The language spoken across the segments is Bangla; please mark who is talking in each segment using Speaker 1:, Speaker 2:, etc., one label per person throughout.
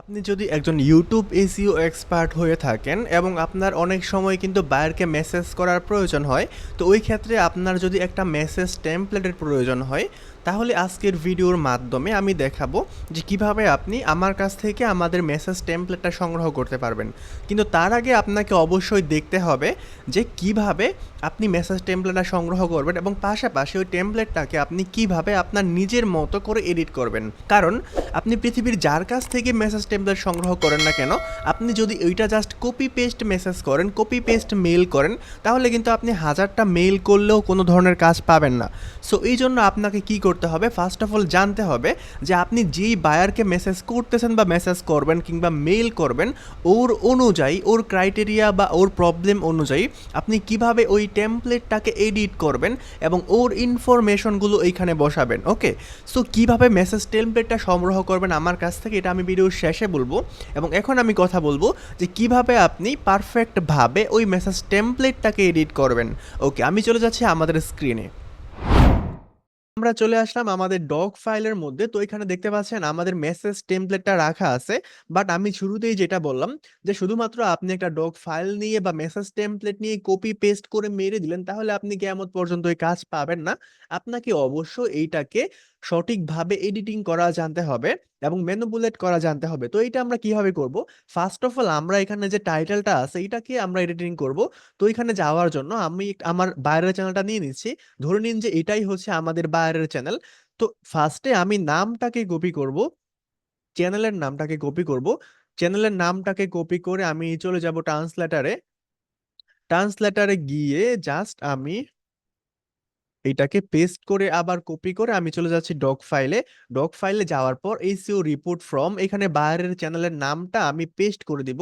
Speaker 1: আপনি যদি একজন ইউটিউব এসইও এক্সপার্ট হয়ে থাকেন এবং আপনার অনেক সময় কিন্তু বায়ারকে মেসেজ করার প্রয়োজন হয়, তো ওই ক্ষেত্রে আপনার যদি একটা মেসেজ টেমপ্লেটের প্রয়োজন হয়, তাহলে আজকের ভিডিওর মাধ্যমে আমি দেখাবো যে কিভাবে আপনি আমার কাছ থেকে আমাদের মেসেজ টেমপ্লেটটা সংগ্রহ করতে পারবেন। কিন্তু তার আগে আপনাকে অবশ্যই দেখতে হবে যে কিভাবে আপনি মেসেজ টেমপ্লেটটা সংগ্রহ করবেন এবং পাশাপাশি ওই টেমপ্লেটটাকে আপনি কিভাবে আপনার নিজের মতো করে এডিট করবেন। কারণ আপনি পৃথিবীর যার কাছ থেকে মেসেজ টেমপ্লেট সংগ্রহ করেন না কেন, আপনি যদি ওইটা জাস্ট কপি পেস্ট মেসেজ করেন, কপি পেস্ট মেল করেন, তাহলে কিন্তু আপনি হাজারটা মেল করলেও কোনো ধরনের কাজ পাবেন না। সো এই জন্য আপনাকে কি করতে হবে, ফার্স্ট অফ অল জানতে হবে যে আপনি যেই বায়ারকে মেসেজ করতেছেন বা মেসেজ করবেন কিংবা মেল করবেন, ওর অনুযায়ী, ওর ক্রাইটেরিয়া বা ওর প্রবলেম অনুযায়ী আপনি কিভাবে ওই টেমপ্লেটটাকে এডিট করবেন এবং ওর ইনফরমেশনগুলো এইখানে বসাবেন। ওকে, সো কিভাবে মেসেজ টেমপ্লেটটা সংগ্রহ করবেন আমার কাছ থেকে, এটা আমি ভিডিওর শেষে বলবো। এবং এখন আমি কথা বলবো যে কিভাবে আপনি পারফেক্টভাবে ওই মেসেজ টেমপ্লেটটাকে এডিট করবেন। ওকে, আমি চলে যাচ্ছি আমাদের স্ক্রিনে। আমরা চলে আসলাম আমাদের ডক ফাইলের মধ্যে। তো এখানে দেখতে পাচ্ছেন আমাদের মেসেজ টেমপ্লেটটা রাখা আছে। বাট আমি শুরুতেই যেটা বললাম যে শুধুমাত্র আপনি একটা ডক ফাইল নিয়ে বা মেসেজ টেমপ্লেট নিয়ে কপি পেস্ট করে মেরে দিলেন, তাহলে আপনি কিয়ামত পর্যন্ত এই কাজ পাবেন না। আপনাকে অবশ্যই এইটাকে সঠিকভাবে এডিটিং করা জানতে হবে এবং ম্যানিপুলেট করা জানতে হবে। তো এইটা আমরা কিভাবে করব? ফার্স্ট অফ অল আমরা এখানে যে টাইটেলটা আছে এটাকে আমরা এডিটিং করব। তো এখানে যাওয়ার জন্য আমি আমার বাইরের চ্যানেলটা নিয়ে নিচ্ছি। ধরে নিন যে এটাই হচ্ছে আমাদের বায়ারের চ্যানেল। তো ফার্স্টে আমি নামটাকে কপি করব, চ্যানেলের নামটাকে কপি করব। চ্যানেলের নামটাকে কপি করে আমি চলে যাব ট্রান্সলেটরে। ট্রান্সলেটরে গিয়ে জাস্ট আমি এটাকে পেস্ট করে আবার কপি করে আমি চলে যাচ্ছি ডক ফাইলে। ডক ফাইলে যাওয়ার পর এসইও রিপোর্ট ফ্রম, এখানে বায়ারের চ্যানেলের নামটা আমি পেস্ট করে দিব।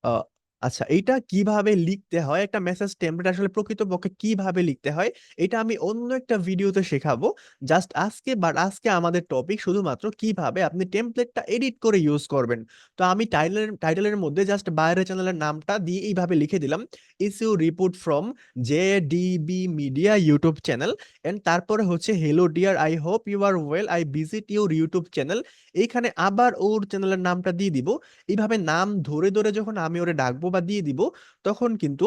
Speaker 1: আহ, আচ্ছা, এইটা কিভাবে লিখতে হয়, একটা মেসেজ টেমপ্লেট আসলে প্রকৃতপক্ষে কিভাবে লিখতে হয়, এটা আমি অন্য একটা ভিডিওতে শেখাবো। জাস্ট আজকে আমাদের টপিক শুধুমাত্র কিভাবে আপনি টেমপ্লেটটা এডিট করে ইউজ করবেন। তো আমি টাইটেলের মধ্যে জাস্ট বায়ারের চ্যানেলের নামটা দিয়ে এইভাবে লিখে দিলাম, SEO report from JDB media YouTube channel. And তারপরে হচ্ছে hello dear, I hope you are well, I visit your YouTube channel. এইখানে আবার ওর চ্যানেলের নামটা দিয়ে দিব। এইভাবে নাম ধরে ধরে যখন আমি ওরে ডাকবো বা দিয়ে দিব, তখন কিন্তু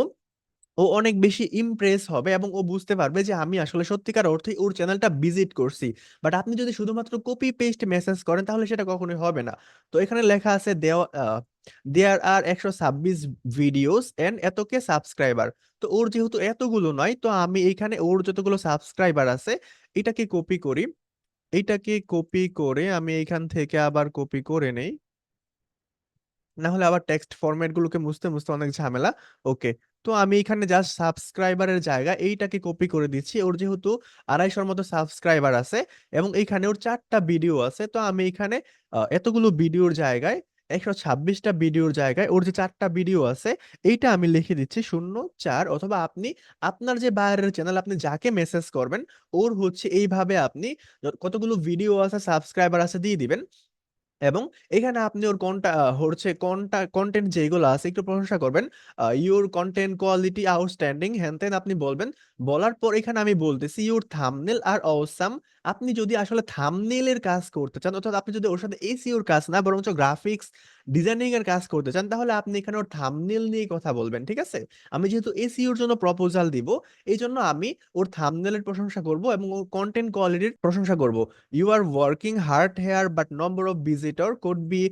Speaker 1: ও অনেক বেশি ইমপ্রেস হবে এবং ও বুঝতে পারবে যে আমি আসলে সত্যিকার অর্থে ওর চ্যানেলটা ভিজিট করছি। বাট আপনি যদি শুধুমাত্র কপি পেস্ট মেসেজ করেন তাহলে সেটা কখনোই হবে না। তো এখানে লেখা আছে দেয়ার আর 126 ভিডিওস এন্ড এতকে সাবস্ক্রাইবার। তো ওর যেহেতু এতগুলো নয়, তো আমি এখানে ওর যতগুলো সাবস্ক্রাইবার আছে এটাকে কপি করি। এইটাকে কপি করে আমি এইখান থেকে আবার কপি করে নেই, না হলে আবার টেক্সট ফরম্যাট গুলোকে মুছতে মুছতে অনেক ঝামেলা। ওকে, তো আমি এখানে জাস্ট সাবস্ক্রাইবারের জায়গা এইটাকে কপি করে দিচ্ছি। ওর যেহেতু 250-র মতো সাবস্ক্রাইবার আছে এবং এইখানে ওর 4টা ভিডিও আছে, তো আমি এখানে এতগুলো ভিডিওর জায়গায়, 126টা ভিডিওর জায়গায় ওর যে 4টা ভিডিও আছে এইটা আমি লিখে দিচ্ছি 0-4। অথবা আপনি আপনার যে বাইরের চ্যানেল, আপনি যাকে মেসেজ করবেন ওর হচ্ছে এইভাবে আপনি কতগুলো ভিডিও আছে, সাবস্ক্রাইবার আছে দিয়ে দিবেন। এবং এখানে আপনি ওর কোনটা হচ্ছে কোনটা কন্টেন্ট যেগুলো আছে একটু প্রশংসা করবেন। ইউর কন্টেন্ট কোয়ালিটি আউটস্ট্যান্ডিং, হ্যান ত্যান আপনি বলবেন। বলার পর এখানে আমি বলতেছি ইউর থাম্বনেল আর অসাম। আপনি যদি আসলে থাম্বনেলের কাজ করতে চান, অর্থাৎ আপনি যদি ওর সাথে এসইওর কাজ না বরঞ্চ গ্রাফিক্স ডিজাইনিং এর কাজ করতে চান, তাহলে আপনি এখানে ওর থাম্বনেল নিয়ে কথা বলবেন, ঠিক আছে? আমি যেহেতু এসইওর জন্য প্রপোজাল দিব, এই জন্য আমি ওর থাম্বনেলের প্রশংসা করব এবং ওর কন্টেন্ট কোয়ালিটির প্রশংসা করব। You are working hard here but number of visitor could be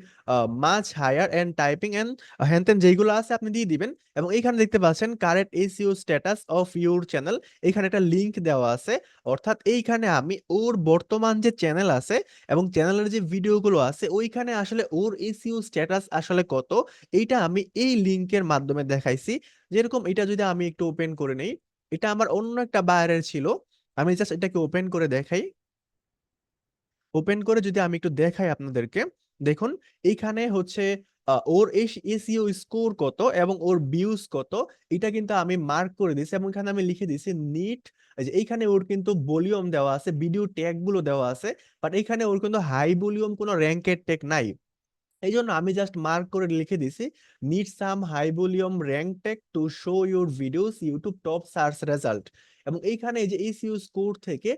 Speaker 1: much higher and typing and হ্যান ত্যান যেগুলো আছে আপনি দিয়ে দিবেন। এবং এইখানে দেখতে পাচ্ছেন current SEO status of your channel, এখানে একটা লিংক দেওয়া আছে। অর্থাৎ এইখানে আমি ওর বর্তমান যে চ্যানেল আছে এবং চ্যানেলের যে ভিডিওগুলো আছে ওইখানে আসলে ওর এসইও স্ট্যাটাস আসলে কত, এইটা আমি এই লিংকের মাধ্যমে দেখাইছি। যেরকম এটা যদি আমি একটু ওপেন করে নেই, এটা আমার অন্য একটা বায়ারের ছিল। আমি জাস্ট এটাকে ওপেন করে দেখাই। ওপেন করে যদি আমি একটু দেখাই আপনাদেরকে, দেখুন এইখানে হচ্ছে ওর এসইও স্কোর কত এবং ওর ভিউজ কত, এটা কিন্তু আমি মার্ক করে দিয়েছি এবং এখানে আমি লিখে দিয়েছি নিট। যে এইখানে ওর কিন্তু ভলিউম দেওয়া আছে, ভিডিও ট্যাগ গুলো দেওয়া আছে, বাট এখানে ওর কিন্তু হাই ভলিউম কোনো র্যাঙ্কের ট্যাগ নাই। এই জন্য আমি জাস্ট মার্ক করে লিখে দিছি need some high volume rank tag to show your videos YouTube top search result. এবং এইখানে এই যে এসইও স্কোর থেকে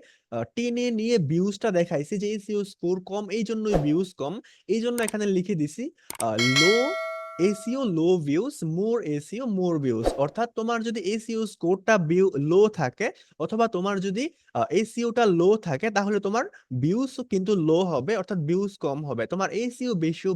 Speaker 1: টেনে নিয়ে ভিউজটা দেখাইছি যে এসইও স্কোর কম, এই জন্যই ভিউজ কম। এই জন্য এখানে লিখে দিছি লো এসইও লো ভিউজ, মোর এসইও মোর ভিউজ। অর্থাৎ তোমার যদি এসইও স্কোরটা লো থাকে অথবা তোমার যদি এসইওটা লো থাকে, তাহলে তোমার ভিউজ কিন্তু লো হবে, অর্থাৎ ভিউজ কম হবে। তোমার এসইও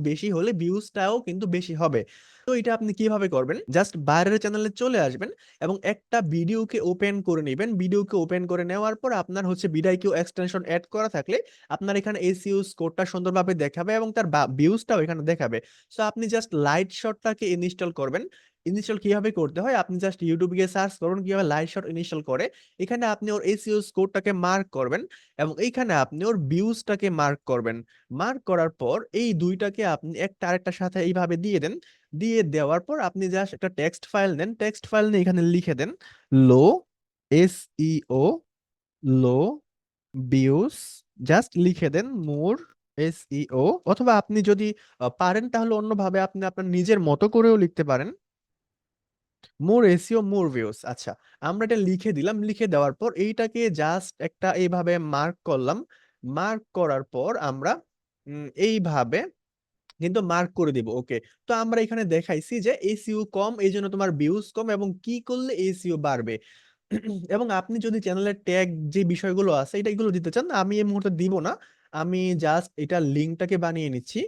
Speaker 1: বেশি হলে ভিউজটাও কিন্তু বেশি হবে। তো এটা আপনি কিভাবে করবেন, জাস্ট বাইরের চ্যানেলে চলে আসবেন এবং একটা ভিডিওকে ওপেন করে নেবেন। ভিডিওকে ওপেন করে নেওয়ার পর আপনার হচ্ছে ভিডিও এক্সটেনশন অ্যাড করা থাকলে আপনার এখানে এসইও স্কোরটা সুন্দরভাবে দেখাবে এবং তার ভিউজটাও এখানে দেখাবে। সো আপনি জাস্ট লাইট শটটাকে ইনস্টল করবেন। ইনস্টল কিভাবে করতে হয়, আপনি জাস্ট ইউটিউবে গিয়ে সার্চ করুন কিভাবে লাইট শট ইনস্টল করে। এখানে আপনি ওর এসইও স্কোরটাকে মার্ক করবেন এবং এইখানে আপনি ওর ভিউজটাকে মার্ক করবেন। মার্ক করার পর এই দুইটাকে আপনি একটা আরেকটার সাথে এইভাবে দিয়ে দেন। দিয়ে দেওয়ার পর আপনি জাস্ট একটা টেক্সট ফাইল নেন, টেক্সট ফাইল নিয়ে এখানে লিখে দেন লো এসইও লো ভিউজ, জাস্ট লিখে দেন মোর এসইও। অথবা আপনি যদি পারেন তাহলে অন্যভাবে আপনি আপনার নিজের মতো করেও লিখতে পারেন মোর এসইও মোর ভিউজ। আচ্ছা, আমরা এটা লিখে দিলাম। লিখে দেওয়ার পর এইটাকে জাস্ট একটা এইভাবে মার্ক করলাম। মার্ক করার পর আমরা এইভাবে কিন্তু মার্ক করে দিব। ওকে, তো আমরা এখানে দেখাইছি যে এসইও কম, এই জন্য তোমার ভিউজ কম, এবং কি করলে এসইও বাড়বে। এবং আপনি যদি চ্যানেলের ট্যাগ যে বিষয়গুলো আছে এটা এগুলো দিতে চান, আমি এই মুহূর্তে দিব না। আমি জাস্ট এটা লিঙ্কটাকে বানিয়ে নিচ্ছি।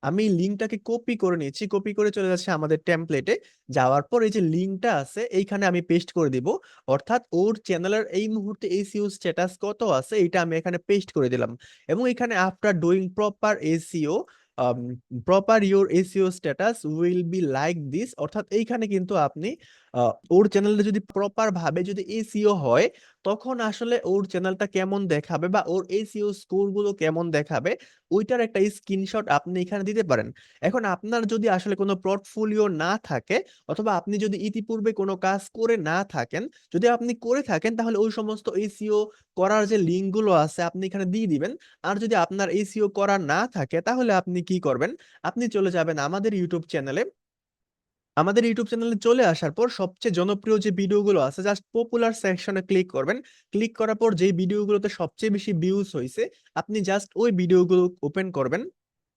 Speaker 1: আমি লিঙ্কটাকে কপি করে নিচ্ছি, কপি করে চলে যাচ্ছে আমাদের টেমপ্লেটে। যাওয়ার পর এই যে লিঙ্কটা আছে এইখানে আমি পেস্ট করে দিব। অর্থাৎ ওর চ্যানেলের এই মুহূর্তে এসইও স্ট্যাটাস কত আছে এটা আমি এখানে পেস্ট করে দিলাম। এবং এখানে after doing proper SEO proper your SEO status will be like this. অর্থাৎ এইখানে কিন্তু আপনি ওর চ্যানেলটা যদি প্রপার ভাবে যদি এসইও হয়, তখন আসলে ওর চ্যানেলটা কেমন দেখাবে বা ওর এসইও স্কোর গুলো কেমন দেখাবে, ওইটার একটা স্ক্রিনশট আপনি এখানে দিতে পারেন। এখন আপনার যদি আসলে কোনো পোর্টফোলিও না থাকে অথবা আপনি যদি ইতিপূর্বে কোনো কাজ করে না থাকেন, যদি আপনি করে থাকেন তাহলে ওই সমস্ত এসইও করার যে লিঙ্কগুলো আছে আপনি এখানে দিয়ে দিবেন। আর যদি আপনার এসইও করা না থাকে তাহলে আপনি কি করবেন, আপনি চলে যাবেন আমাদের ইউটিউব চ্যানেলে। আমাদের ইউটিউব চ্যানেলে চলে আসার পর সবচেয়ে জনপ্রিয় যে ভিডিওগুলো আছে জাস্ট পপুলার সেকশনে ক্লিক করবেন। ক্লিক করার পর যে ভিডিওগুলোতে সবচেয়ে বেশি ভিউজ হয়েছে আপনি জাস্ট ওই ভিডিওগুলো ওপেন করবেন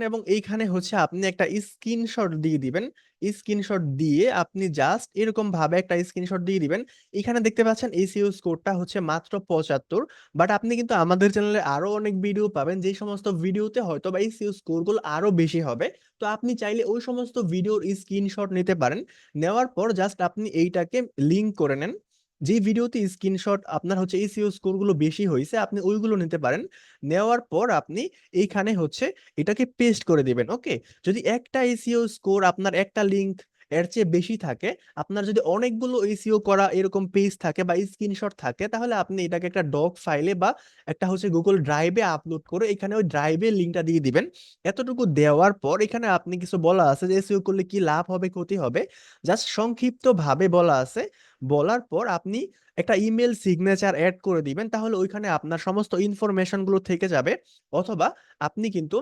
Speaker 1: এবং এইখানে হচ্ছে আপনি একটা স্ক্রিনশট দিয়ে দিবেন। স্ক্রিনশট দিয়ে আপনি জাস্ট এরকম ভাবে একটা স্ক্রিনশট দিয়ে দিবেন। এখানে দেখতে পাচ্ছেন এসইও স্কোরটা হচ্ছে মাত্র 75, বাট আপনি কিন্তু আমাদের চ্যানেলে আরো অনেক ভিডিও পাবেন যে সমস্ত ভিডিওতে হয়তো বা এসইও স্কোরগুলো আরো বেশি হবে। তো আপনি চাইলে ওই সমস্ত ভিডিওর স্ক্রিনশট নিতে পারেন। নেওয়ার পর জাস্ট আপনি এইটাকে লিংক করে নেন। যে ভিডিওতে স্ক্রিনশট আপনার হচ্ছে এসইও স্কোরগুলো বেশি হয়েছে আপনি ওইগুলো নিতে পারেন। নেওয়ার পর আপনি এইখানে হচ্ছে এটাকে পেস্ট করে দিবেন। ওকে, যদি একটা এসইও স্কোর আপনার একটা লিংক এর চেয়ে বেশি থাকে, আপনার যদি অনেকগুলো এসইও করা এরকম পেজ থাকে বা স্ক্রিনশট থাকে, তাহলে আপনি এটাকে একটা ডক ফাইলে বা একটা হচ্ছে গুগল ড্রাইভে আপলোড করে এখানে ওই ড্রাইভের লিঙ্কটা দিয়ে দিবেন। এতটুকু দেওয়ার পর এখানে আপনি কিছু বলা আছে যে এসইও করলে কি লাভ হবে ক্ষতি হবে, জাস্ট সংক্ষিপ্ত ভাবে বলা আছে। বলার পর আপনি একটা ইমেল সিগনেচার অ্যাড করে দিবেন, তাহলে ওইখানে আপনার সমস্ত ইনফরমেশন গুলো থেকে যাবে। অথবা আপনি কিন্তু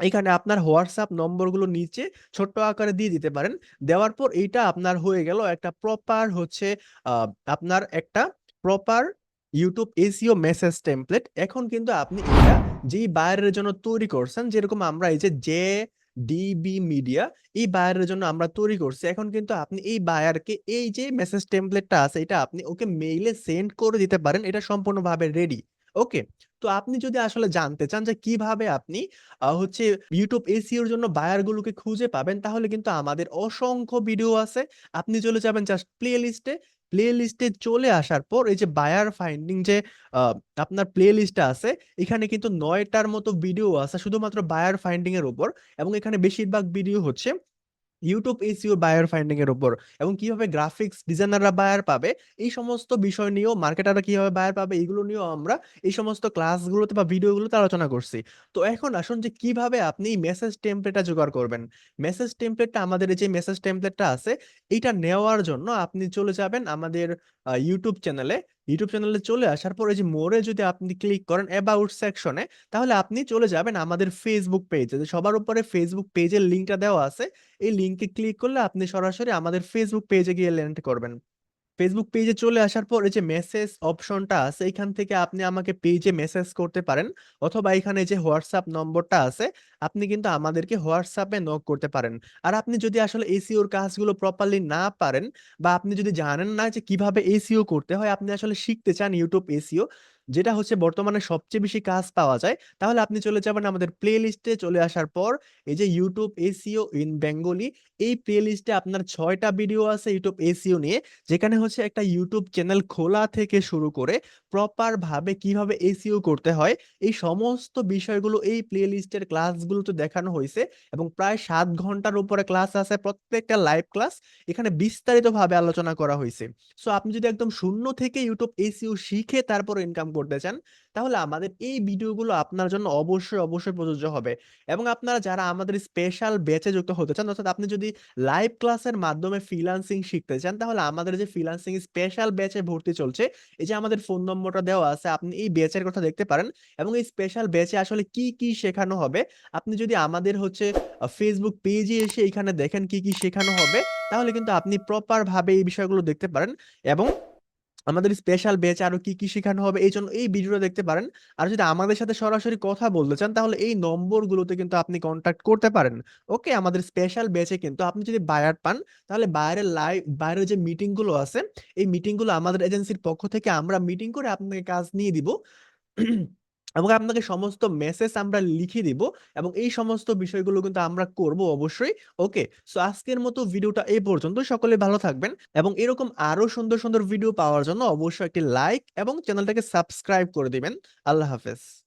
Speaker 1: এখানে আপনার হোয়াটসঅ্যাপ নম্বরগুলো নিচে ছোট্ট আকারে দিয়ে দিতে পারেন। দেওয়ার পর এইটা আপনার হয়ে গেল একটা প্রপার হচ্ছে আপনার একটা proper YouTube SEO message template. এখন কিন্তু আপনি এটা যেই বায়ারের জন্য তৈরি করছেন, যেরকম আমরা এই যে ডিবি মিডিয়া এই বায়ারের জন্য আমরা তৈরি করছি, এখন কিন্তু আপনি এই বায়ারকে এই যে মেসেজ টেমপ্লেটটা আছে এটা আপনি ওকে মেইলে সেন্ড করে দিতে পারেন। এটা সম্পূর্ণভাবে রেডি। ওকে, তো আপনি যদি আসলে জানতে চান যে কিভাবে আপনি হচ্ছে ইউটিউব এসইওর জন্য বায়ার গুলোকে খুঁজে পাবেন, তাহলে কিন্তু আমাদের অসংখ্য ভিডিও আছে। আপনি চলে যাবেন জাস্ট প্লে লিস্টে। প্লে লিস্টে চলে আসার পর এই যে বায়ার ফাইন্ডিং যে আপনার প্লে লিস্টে আছে, এখানে কিন্তু 9টার মতো ভিডিও আছে শুধুমাত্র বায়ার ফাইন্ডিং এর উপর। এবং এখানে বেশিরভাগ ভিডিও হচ্ছে ইউটিউব এসইও বায়ার ফাইন্ডিং এর উপর, এবং কিভাবে গ্রাফিক্স ডিজাইনাররা বায়ার পাবে এই সমস্ত বিষয় নিয়েও, মার্কেটাররা কিভাবে বায়ার পাবে এগুলো নিয়েও আমরা এই সমস্ত ক্লাসগুলোতে বা ভিডিওগুলোতে আলোচনা করছি। তো এখন আসুন যে কিভাবে আপনি মেসেজ টেমপ্লেটটা জোগাড় করবেন। মেসেজ টেমপ্লেটটা, আমাদের এই যে মেসেজ টেমপ্লেটটা আছে এটা নেওয়ার জন্য আপনি চলে যাবেন আমাদের ইউটিউব চ্যানেলে। ইউটিউব চ্যানেলে চলে আসার পর এই যে মোরে যদি আপনি ক্লিক করেন অ্যাবাউট সেকশনে, তাহলে আপনি চলে যাবেন আমাদের ফেসবুক পেজে। সবার উপরে ফেসবুক পেজের লিঙ্কটা দেওয়া আছে, এই লিংকে ক্লিক করলে আপনি সরাসরি আমাদের ফেসবুক পেজে গিয়ে ল্যান্ড করবেন। ফেসবুক পেজে চলে আসার পর এই যে মেসেজ অপশনটা আছে এখান থেকে আপনি আমাকে পেজে মেসেজ করতে পারেন, অথবা এখানে যে হোয়াটসঅ্যাপ নম্বরটা আছে আপনি কিন্তু আমাদেরকে হোয়াটসঅ্যাপে নক করতে পারেন। আর আপনি যদি আসলে এসইওর কাজগুলো প্রপারলি না পারেন, বা আপনি যদি জানেন না যে কিভাবে এসইও করতে হয়, আপনি আসলে শিখতে চান ইউটিউব এসইও, যেটা হচ্ছে বর্তমানে সবচেয়ে বেশি কাজ পাওয়া যায়, তাহলে আপনি চলে যাবেন আমাদের প্লে লিস্টে। চলে আসার পর এই যে ইউটিউব এসইও ইন বেঙ্গলি, এই প্লে লিস্টে আপনার 6টা ভিডিও আছে ইউটিউব এসইও নিয়ে, যেখানে হচ্ছে একটা ইউটিউব চ্যানেল খোলা থেকে শুরু করে প্রপার ভাবে কিভাবে এসইও করতে হয়, এই সমস্ত বিষয়গুলো এই প্লে লিস্টের ক্লাসগুলোতে দেখানো হয়েছে। এবং প্রায় 7 ঘন্টার উপরে ক্লাস আছে, প্রত্যেকটা লাইভ ক্লাস, এখানে বিস্তারিত ভাবে আলোচনা করা হয়েছে। সো আপনি যদি একদম শূন্য থেকে ইউটিউব এসইও শিখে তারপর ইনকাম করতে চান, তাহলে আমাদের এই ভিডিওগুলো আপনার জন্য অবশ্যই অবশ্যই প্রযোজ্য হবে। এবং আপনারা যারা আমাদের স্পেশাল ব্যাচে যুক্ত হতে চান, অর্থাৎ আপনি যদি লাইভ ক্লাসের মাধ্যমে ফ্রিল্যান্সিং শিখতে চান, তাহলে আমাদের যে ফ্রিল্যান্সিং স্পেশাল ব্যাচে ভর্তি চলছে, এই যে আমাদের ফোন নম্বরটা দেওয়া আছে, আপনি এই ব্যাচের কথা দেখতে পারেন। এবং এই স্পেশাল ব্যাচে আসলে কি কি শেখানো হবে, আপনি যদি আমাদের হচ্ছে ফেসবুক পেজে এসে এখানে দেখেন কি কি শেখানো হবে, তাহলে কিন্তু আপনি প্রপার ভাবে এই বিষয়গুলো দেখতে পারেন। এবং আমাদের স্পেশাল ব্যাচ আরো কি কি শেখানো হবে এই জন্য এই ভিডিওটা দেখতে পারেন। আর যদি আমাদের সাথে সরাসরি কথা বলতে চান, তাহলে এই নম্বরগুলোতে কিন্তু আপনি কন্ট্যাক্ট করতে পারেন। ওকে, আমাদের স্পেশাল ব্যাচে কিন্তু আপনি যদি বায়ার পান, তাহলে বাইরের যে মিটিং গুলো আছে, এই মিটিং গুলো আমাদের এজেন্সির পক্ষ থেকে আমরা মিটিং করে আপনাকে কাজ নিয়ে দিব। এবং আপনাকে সমস্ত মেসেজ আমরা লিখে দিব, এবং এই সমস্ত বিষয়গুলো কিন্তু আমরা করব অবশ্যই। ওকে, সো আজকের মতো ভিডিওটা এই পর্যন্ত। সকলে ভালো থাকবেন, এবং এরকম আরো সুন্দর সুন্দর ভিডিও পাওয়ার জন্য অবশ্যই একটি লাইক এবং চ্যানেলটাকে সাবস্ক্রাইব করে দিবেন। আল্লাহ হাফেজ।